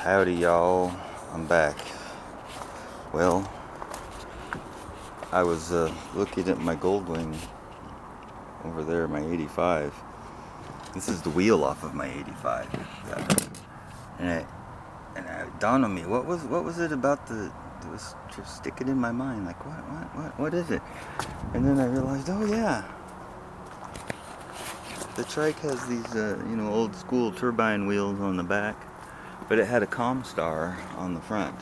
Howdy y'all, I'm back. Well, I was looking at my Goldwing over there, my 85. This is the wheel off of my 85. And it dawned on me, what was it about it was just sticking in my mind, like what is it? And then I realized, oh yeah, the trike has these old school turbine wheels on the back, but it had a Comstar on the front.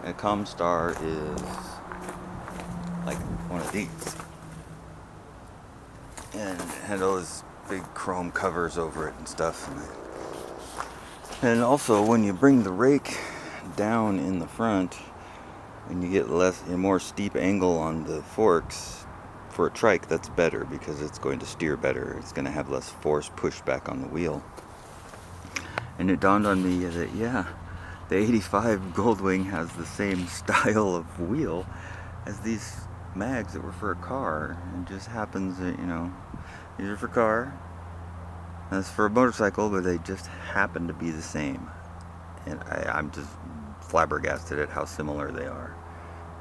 And a Comstar is like one of these, and it had all those big chrome covers over it and stuff. And also, when you bring the rake down in the front and you get a more steep angle on the forks for a trike, that's better because it's going to steer better. It's going to have less force pushback on the wheel. And it dawned on me that yeah, the 85 Goldwing has the same style of wheel as these mags that were for a car. It just happens that, these are for car, that's for a motorcycle, but they just happen to be the same. And I'm just flabbergasted at how similar they are.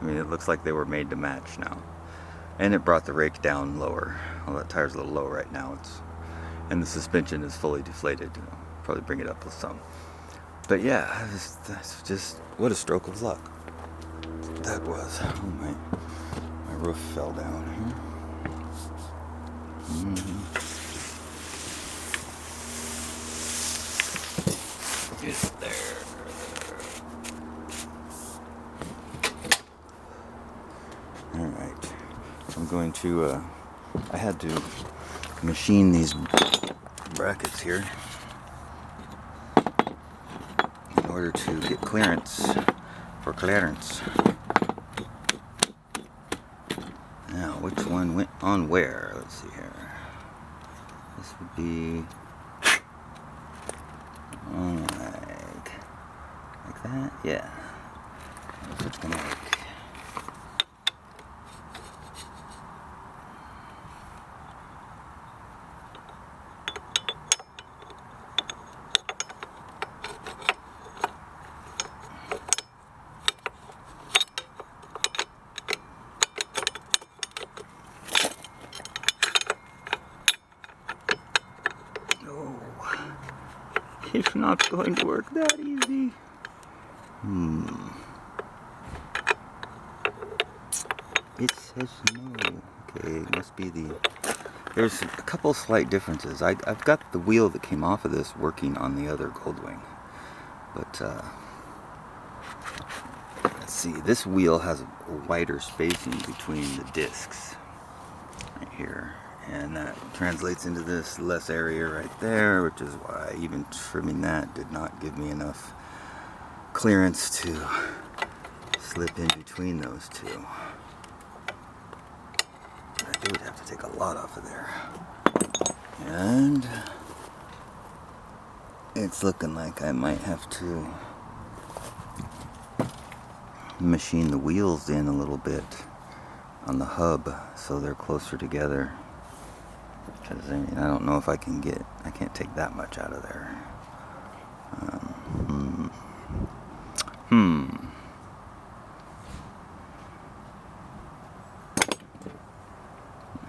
I mean, it looks like they were made to match now. And it brought the rake down lower. Well, that tire's a little low right now. And the suspension is fully deflated. Probably bring it up with some. But yeah, that's just, what a stroke of luck that was. Oh, my roof fell down here. It's there. Alright. I'm going to, I had to machine these brackets here in order to get clearance. Now, which one went on where? Let's see here. This would be like that. Yeah. That's what's gonna work. It's not going to work that easy. It says no. Okay, it must be there's a couple slight differences. I've got the wheel that came off of this working on the other Goldwing. But, let's see. This wheel has a wider spacing between the discs. Right here. And that translates into this less area right there, which is why even trimming that did not give me enough clearance to slip in between those two. I would have to take a lot off of there. And it's looking like I might have to machine the wheels in a little bit on the hub so they're closer together. Because I don't know if I can't take that much out of there. I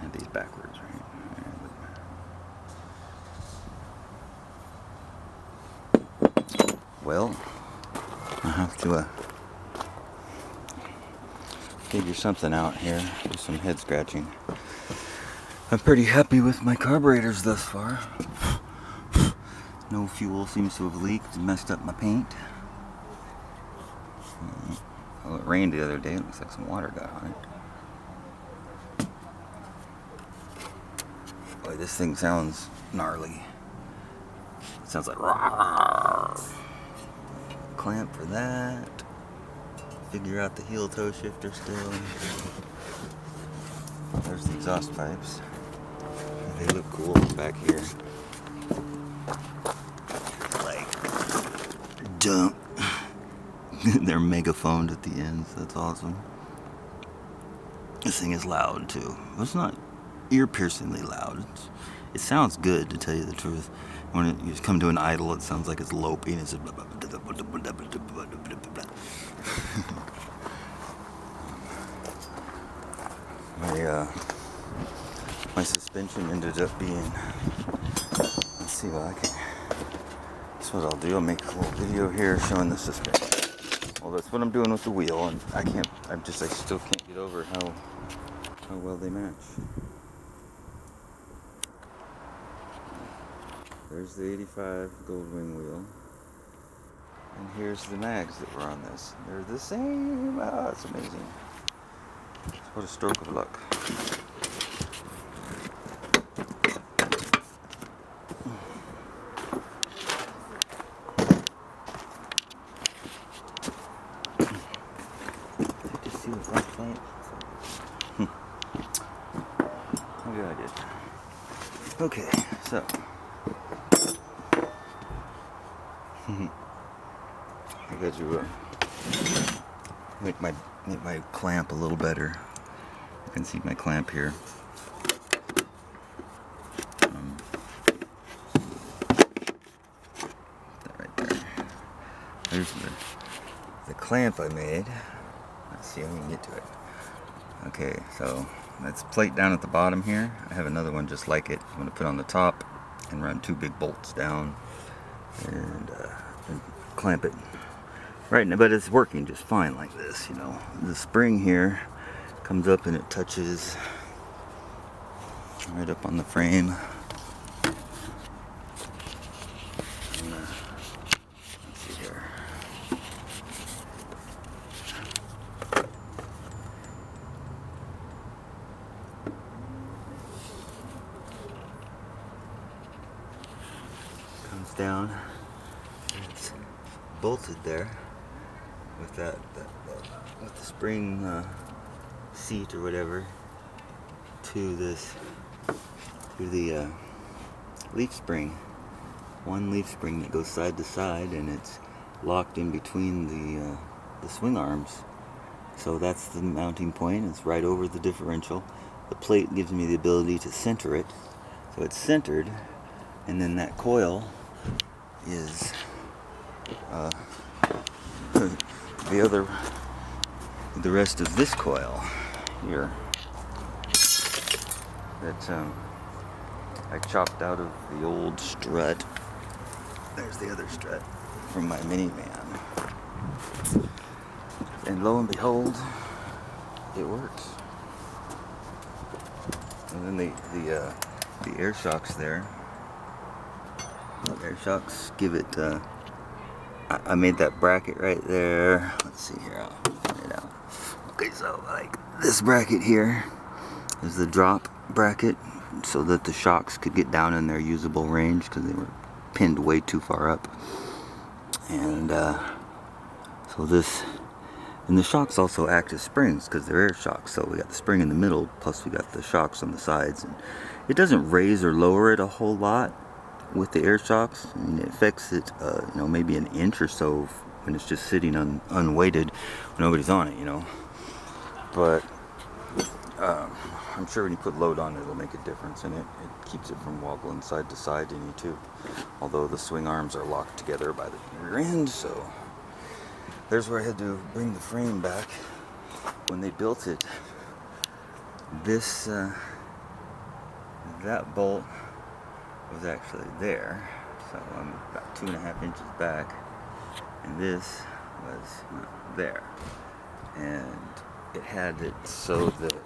have these backwards, right? Well, I have to figure something out here. Do some head scratching. I'm pretty happy with my carburetors thus far. No fuel seems to have leaked and messed up my paint. Well, it rained the other day. It looks like some water got on it. Boy, this thing sounds gnarly. It sounds like rawr. Clamp for that. Figure out the heel toe shifter still. There's the exhaust pipes. They look cool back here. Like, dump. They're megaphoned at the ends. That's awesome. This thing is loud too. It's not ear-piercingly loud. It sounds good, to tell you the truth. When you come to an idle, it sounds like it's loping. It's my suspension ended up being. Let's see what I can. That's what I'll do. I'll make a little video here showing the suspension. Well, that's what I'm doing with the wheel, and I still can't get over how well they match. There's the 85 Goldwing wheel. And here's the mags that were on this. They're the same. Ah, it's amazing. What a stroke of luck. Did you see the flashlight? Maybe I did. Okay, so. I got to make my clamp a little better. You can see my clamp here. That right there. There's the clamp I made. Let's see if we can get to it. Okay, so that's plate down at the bottom here. I have another one just like it. I'm going to put on the top and run 2 big bolts down and clamp it. Right, but it's working just fine like this, you know. The spring here comes up and it touches right up on the frame. And, let's see here. Comes down. It's bolted there with with the spring seat or whatever to the leaf spring. One leaf spring that goes side to side, and it's locked in between the swing arms. So that's the mounting point. It's right over the differential. The plate gives me the ability to center it, so it's centered, and then that coil is the rest of this coil here that I chopped out of the old strut. There's the other strut from my minivan, and lo and behold, it works. And then the air shocks there. The air shocks give it. I made that bracket right there. Let's see here. I'll point it out. Okay, so like this bracket here is the drop bracket, so that the shocks could get down in their usable range because they were pinned way too far up. And so this, and the shocks also act as springs because they're air shocks. So we got the spring in the middle, plus we got the shocks on the sides, and it doesn't raise or lower it a whole lot with the air shocks. I mean, it affects it, maybe an inch or so when it's just sitting unweighted, when nobody's on it, But I'm sure when you put load on it, it'll make a difference, and it keeps it from wobbling side to side any too. Although the swing arms are locked together by the rear end, so there's where I had to bring the frame back. When they built it, that bolt was actually there, so I'm about 2.5 inches back, and this was there, and it had it so that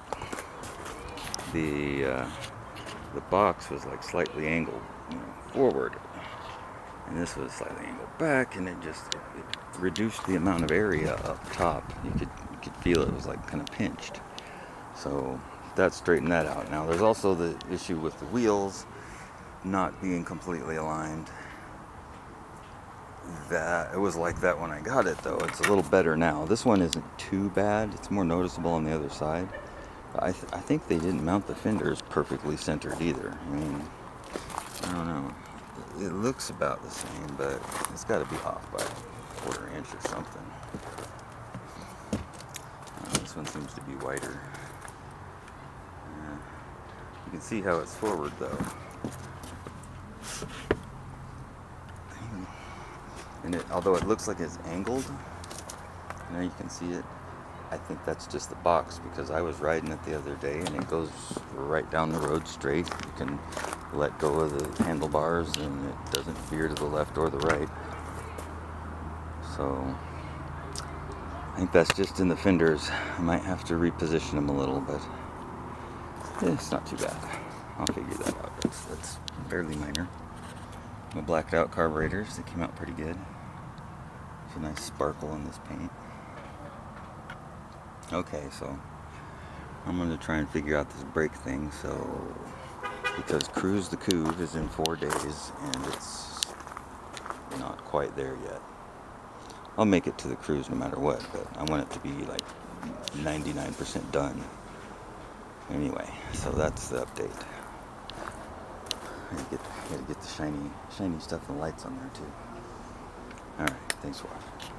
the box was like slightly angled forward, and this was slightly angled back, and it reduced the amount of area up top. You could feel it was like kind of pinched, so that straightened that out. Now there's also the issue with the wheels not being completely aligned. That it was like that when I got it, though. It's a little better now. This one isn't too bad. It's more noticeable on the other side. I think they didn't mount the fenders perfectly centered either. I mean, I don't know. It looks about the same, but it's got to be off by a 1/4 inch or something. This one seems to be wider. You can see how it's forward, though. And although it looks like it's angled, you can see it. I think that's just the box, because I was riding it the other day and it goes right down the road straight. You can let go of the handlebars and it doesn't veer to the left or the right. So I think that's just in the fenders. I might have to reposition them a little, but it's not too bad. I'll figure that out. That's fairly minor. My blacked out carburetors, they came out pretty good. There's a nice sparkle in this paint. Okay, so I'm going to try and figure out this brake thing. So, because Cruise the Couve is in 4 days and it's not quite there yet. I'll make it to the cruise no matter what, but I want it to be like 99% done. Anyway, so that's the update. I gotta get the shiny stuff and the lights on there too. Alright, thanks for watching.